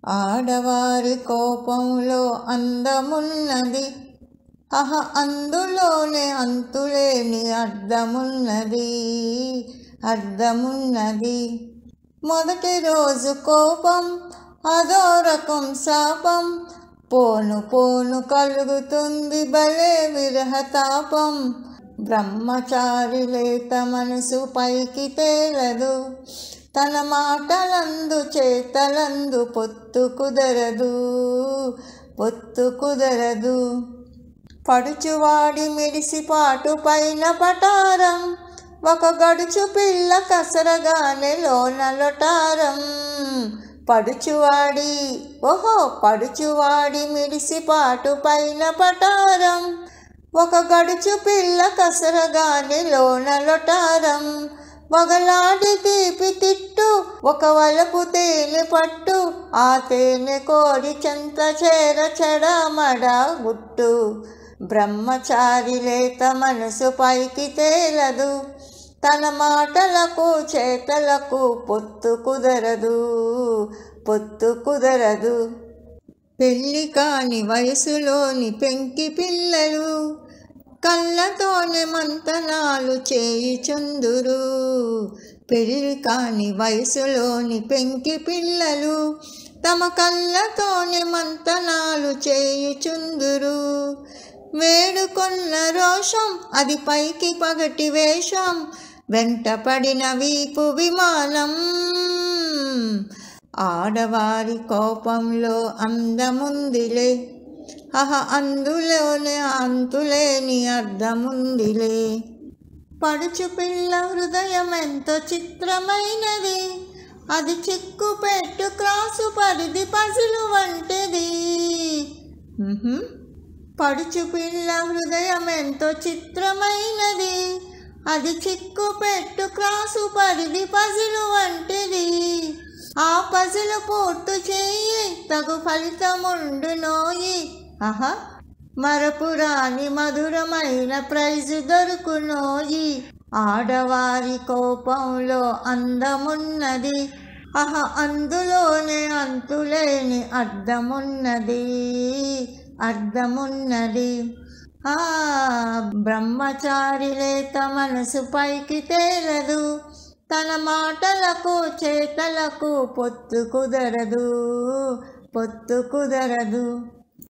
ఆడవారి కోపంలో అందమున్నది, అందులోనే అంతులేని అర్థమున్నది. మొదటి రోజు కోపం అదో రకం శాపం, పోను పోను కలుగుతుంది భలే విరహతాపం. బ్రహ్మచారి లేత మనసు పైకి తేలదు, తన మాటలందు చేతలందు పొత్తు కుదరదు. పడుచువాడి మిడిసిపాటు పైన పటారం, ఒక గడుచు పిల్ల కసరగానే లోన లొటారం. పడుచువాడి మిడిసిపాటు పైన పటారం, ఒక గడుచు పిల్ల కసరగానే లోన లొటారం. వగలాడి తీపి తిట్టు, ఒక వలపు తేనె పట్టు, ఆ తేనె కోరి చెంత చేర చెడమడ గుట్టు. బ్రహ్మచారి లేత మనసు పైకి తేలదు, తన మాటలకు చేతలకు పొత్తు కుదరదు. పెళ్ళి కాని వయసులోని పెంకి పిల్లలు కళ్ళతోనే మంతనాలు చేయుచుందురు. పెళ్ళి కాని వయసులోని పెంకి పిల్లలు తమ కళ్ళతోనే మంతనాలు చేయుచుందురు. వేడుకొన్న రోషం అది పైకి పగటి వేషం, వెంటపడిన వీపు విమానం. ఆడవారి కోపంలో అందముందిలే, అందులోనే అంతులేని అర్థముందిలే. పడుచు పిల్ల హృదయం ఎంతో చిత్రమైనది, అది చిక్కుపెట్టు క్రాసు పరిధి పజిలు వంటిది. పడుచు పిల్ల హృదయం ఎంతో చిత్రమైనది, అది చిక్కుపెట్టు క్రాసు పరిధి పజిలు వంటిది. ఆ పజిలు పూర్తి చేయి తగు ఫలితముండునోయి. మరపురాని మధురమైన ప్రైజు దొరుకునోయి. ఆడవారి కోపంలో అందమున్నది, అందులోనే అంతులేని అర్థమున్నది. బ్రహ్మచారి లేత మనసు పైకి తేలదు, తన మాటలకు చేతలకు పొత్తు కుదరదు.